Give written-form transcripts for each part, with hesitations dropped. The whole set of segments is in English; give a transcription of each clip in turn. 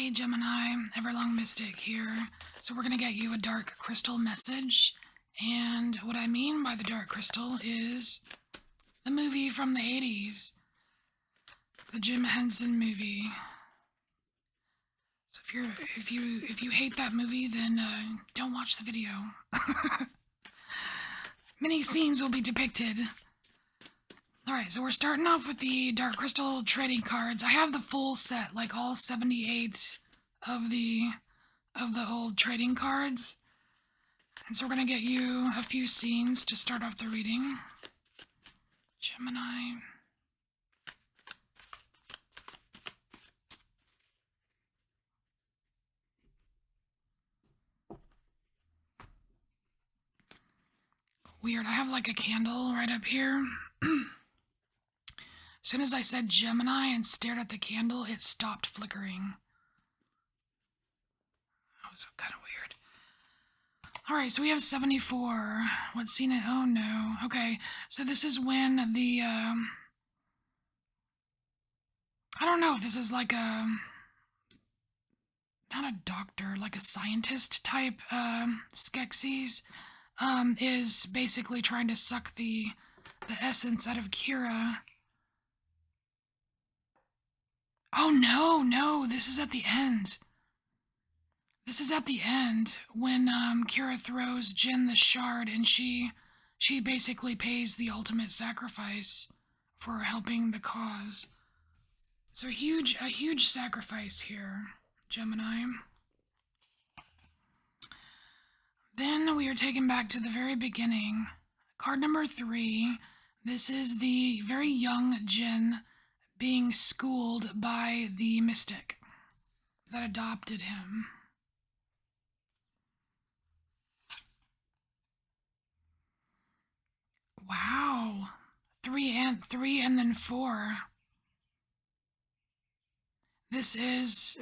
Hey Gemini, EverlongMystic here. So we're going to get you a dark crystal message. And what I mean by the dark crystal is the movie from the 80s. The Jim Henson movie. So if you hate that movie, then don't watch the video. Many scenes will be depicted. Alright, so we're starting off with the Dark Crystal trading cards. I have the full set, like all 78 of the old trading cards. And so we're going to get you a few scenes to start off the reading. Gemini. Weird, I have like a candle right up here. As soon as I said Gemini and stared at the candle, it stopped flickering. That was kind of weird. Alright, so we have 74. What's seen it? Oh no. Okay, so this is when the, I don't know if this is like a, not a doctor, like a scientist type, Skeksis, is basically trying to suck the essence out of Kira. Oh no, this is at the end. This is at the end when Kira throws Jin the shard and she basically pays the ultimate sacrifice for helping the cause. So a huge sacrifice here, Gemini. Then we are taken back to the very beginning. Card number 3. This is the very young Jin being schooled by the mystic that adopted him. Wow. 3 and then 4. This is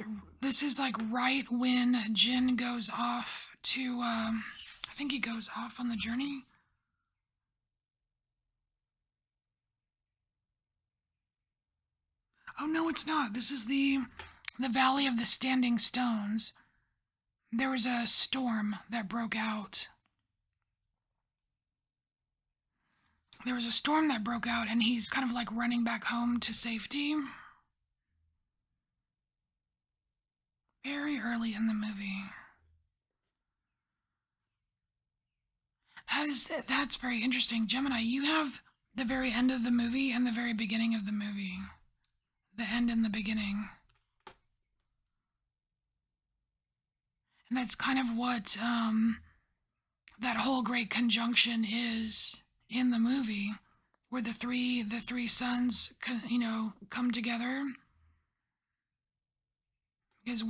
like right when Jin goes off to I think he goes off on the journey. Oh no, it's not. This is the Valley of the Standing Stones. There was a storm that broke out. There was a storm that broke out and he's kind of like running back home to safety. Very early in the movie. That's very interesting. Gemini, you have the very end of the movie and the very beginning of the movie. The end and the beginning. And that's kind of what that whole great conjunction is in the movie, where the three sons, come together. Because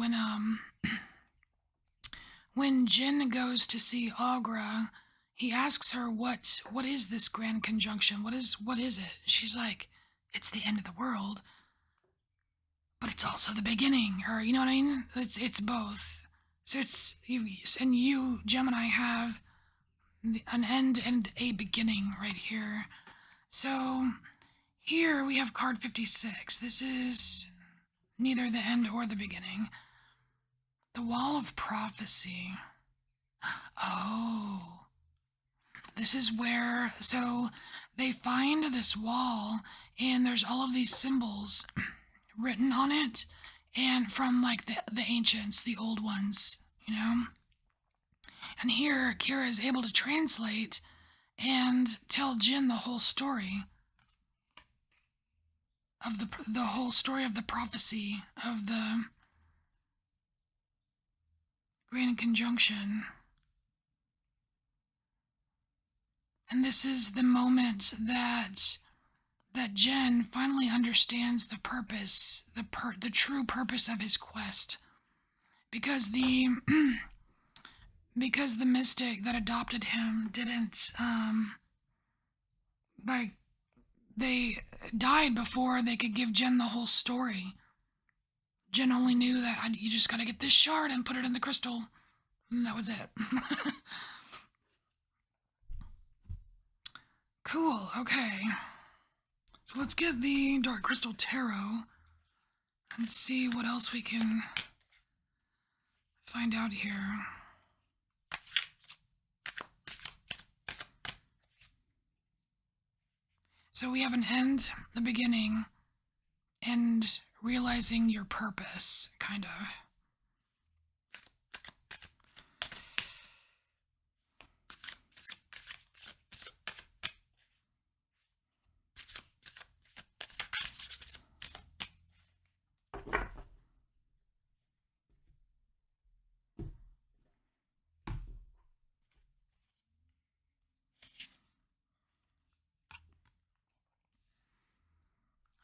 when Jin goes to see Agra, he asks her, what is this grand conjunction? What is it? She's like, it's the end of the world, but it's also the beginning, or you know what I mean? It's both. So it's you, Gemini, have an end and a beginning right here. So here we have card 56. This is neither the end or the beginning. The Wall of Prophecy. Oh. This is where, so they find this wall and there's all of these symbols written on it, and from like the ancients, the old ones, And here Kira is able to translate and tell Jin the whole story of the whole story of the prophecy of the Grand Conjunction. And this is the moment that Jin finally understands the purpose, the true purpose of his quest. Because the mystic that adopted him didn't, they died before they could give Jin the whole story. Jin only knew that you just gotta get this shard and put it in the crystal. And that was it. Cool, okay. So let's get the Dark Crystal Tarot and see what else we can find out here. So we have an end, a beginning, and realizing your purpose, kind of.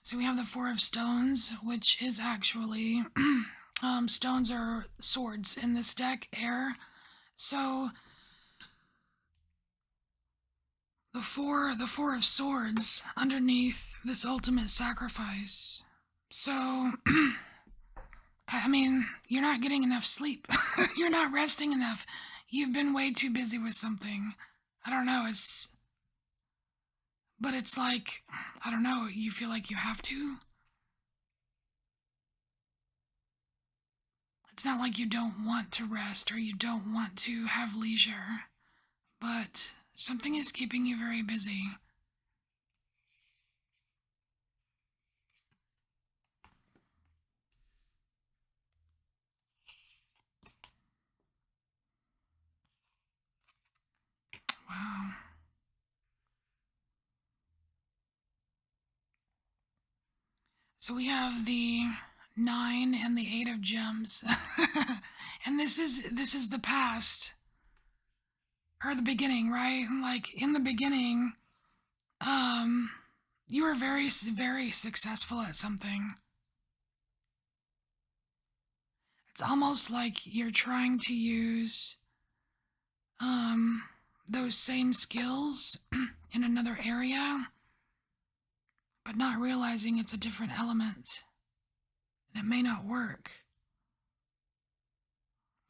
So we have the Four of Stones, which is actually, stones are swords in this deck, air. So the four of swords underneath this ultimate sacrifice. So, I mean, you're not getting enough sleep. You're not resting enough. You've been way too busy with something. I don't know, but it's like, I don't know, you feel like you have to? It's not like you don't want to rest or you don't want to have leisure, but something is keeping you very busy. Wow. So we have the 9 and the 8 of gems. And this is the past. Or the beginning, right? Like in the beginning, you were very, very successful at something. It's almost like you're trying to use those same skills in another area, but not realizing it's a different element. And it may not work.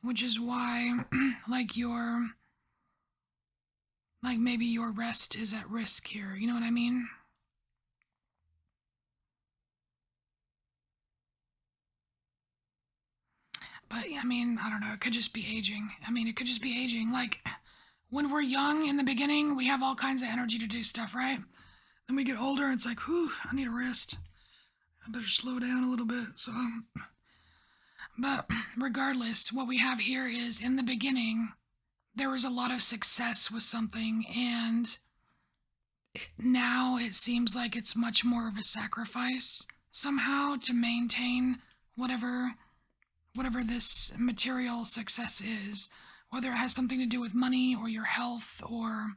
Which is why, like maybe your rest is at risk here. You know what I mean? But, I mean, I don't know. It could just be aging. It could just be aging. Like, when we're young in the beginning, we have all kinds of energy to do stuff, right? Then we get older, and it's like, whew, I need a rest. I better slow down a little bit. So, but regardless, what we have here is in the beginning, there was a lot of success with something, and now it seems like it's much more of a sacrifice somehow to maintain whatever this material success is, whether it has something to do with money or your health or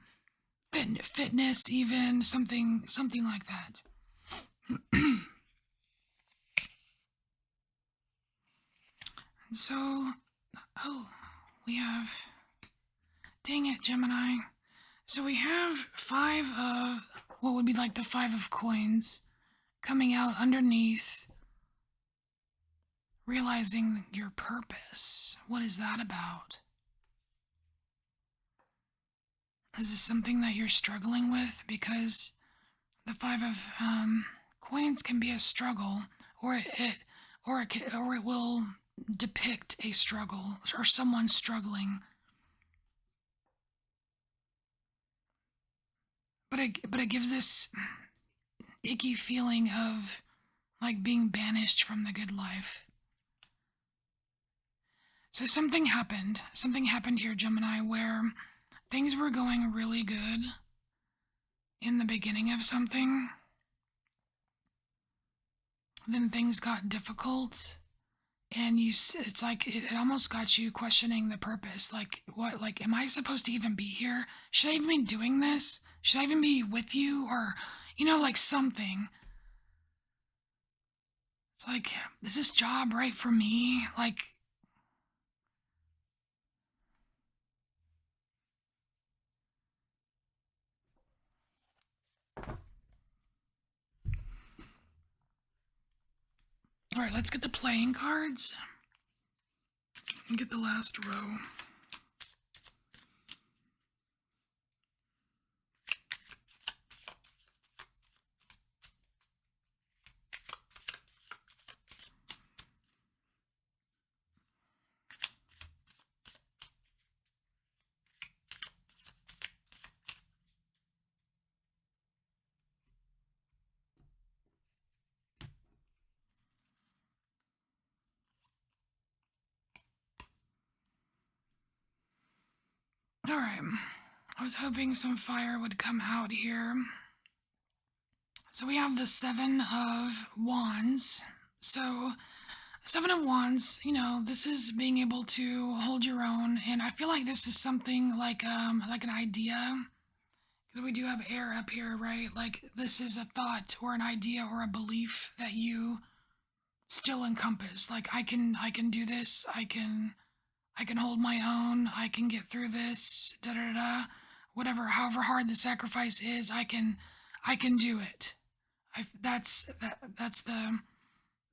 fitness, even something like that. And so, we have, dang it, Gemini. So we have 5 of what would be like the 5 of coins coming out underneath. Realizing your purpose. What is that about? Is this something that you're struggling with? Because the 5 of coins can be a struggle, or it will depict a struggle or someone struggling. But it gives this icky feeling of like being banished from the good life. So something happened here, Gemini, where things were going really good in the beginning of something. Then things got difficult, and it's like it almost got you questioning the purpose. Like, what? Like, am I supposed to even be here? Should I even be doing this? Should I even be with you? Or, like something. It's like, is this job right for me? Like, all right, let's get the playing cards and get the last row. Alright. I was hoping some fire would come out here. So we have the Seven of Wands. So, Seven of Wands, this is being able to hold your own, and I feel like this is something like an idea, because we do have air up here, right? Like this is a thought or an idea or a belief that you still encompass. Like I can do this. I can hold my own. I can get through this. Da da da. Whatever, however hard the sacrifice is, I can do it. That's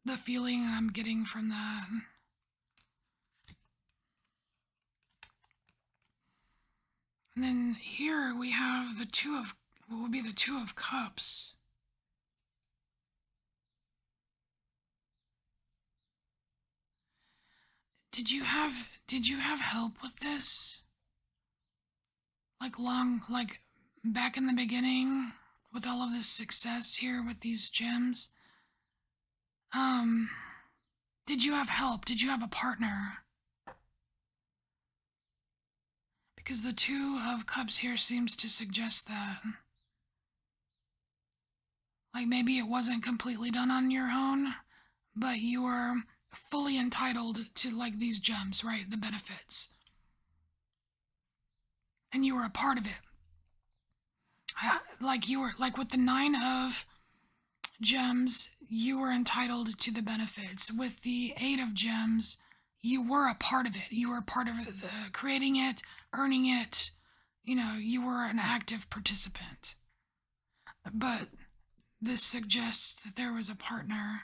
the feeling I'm getting from that. And then here we have what would be the Two of Cups. Did you have help with this? Like back in the beginning with all of this success here with these gems? Um, did you have help? Did you have a partner? Because the Two of Cups here seems to suggest that. Like maybe it wasn't completely done on your own, but you were fully entitled to like these gems, right? The benefits. And you were a part of it. Like you were like with the Nine of Gems, you were entitled to the benefits. With the Eight of Gems, you were a part of it. You were a part of creating it, earning it. You were an active participant. But this suggests that there was a partner.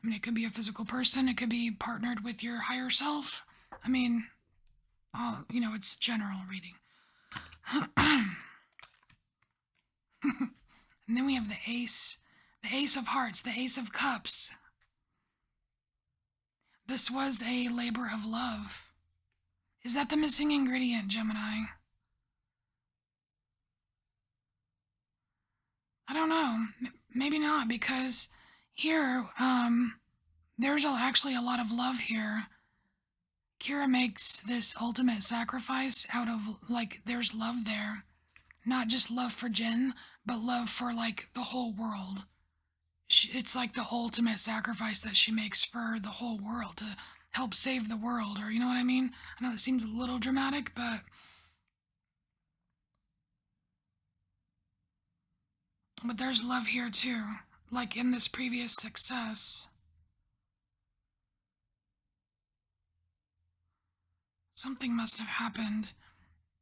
I mean, it could be a physical person. It could be partnered with your higher self. I mean, it's general reading. And then we have the Ace of Hearts, the Ace of Cups. This was a labor of love. Is that the missing ingredient, Gemini? I don't know. Maybe not, because here, there's actually a lot of love here. Kira makes this ultimate sacrifice out of, like, there's love there. Not just love for Jin, but love for, like, the whole world. It's like the ultimate sacrifice that she makes for the whole world to help save the world, or you know what I mean? I know it seems a little dramatic, but there's love here too, like in this previous success. Something must have happened,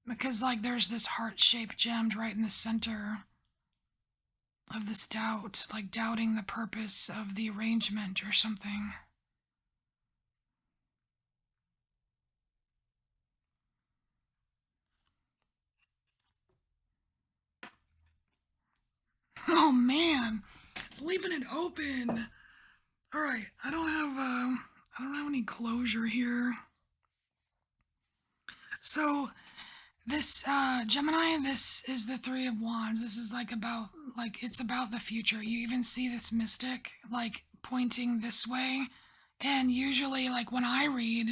because like there's this heart-shaped gem right in the center of this doubt, like doubting the purpose of the arrangement or something. Oh man, it's leaving it open. All right, I don't have any closure here. So this Gemini, this is the Three of Wands. This is it's about the future. You even see this mystic like pointing this way. And usually like when I read,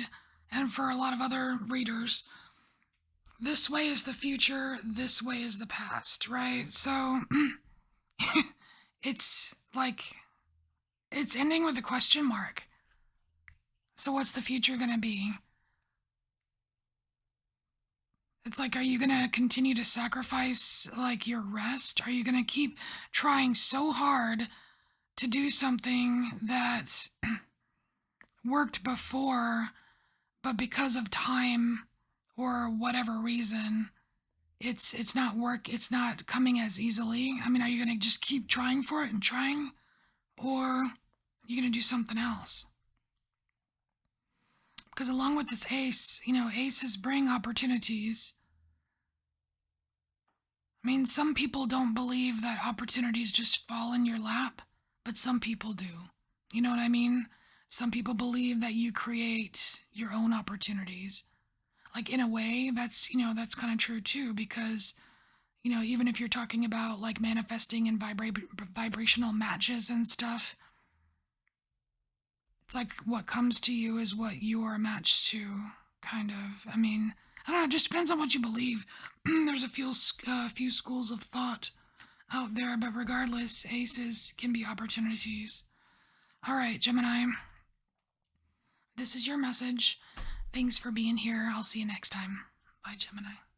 and for a lot of other readers, this way is the future, this way is the past, right? So it's like it's ending with a question mark. So what's the future going to be? It's like, are you going to continue to sacrifice like your rest? Are you going to keep trying so hard to do something that worked before, but because of time or whatever reason, it's not coming as easily? I mean, are you going to just keep trying for it and trying, or are you going to do something else? Because along with this ace, aces bring opportunities. I mean, some people don't believe that opportunities just fall in your lap, but some people do. You know what I mean? Some people believe that you create your own opportunities. Like, in a way, that's kind of true too, because, even if you're talking about like manifesting and vibrational matches and stuff, it's like what comes to you is what you are matched to. kind of. I mean, I don't know. It just depends on what you believe. There's a few schools of thought out there, but regardless, aces can be opportunities. All right, Gemini, this is your message. Thanks for being here. I'll see you next time. Bye, Gemini.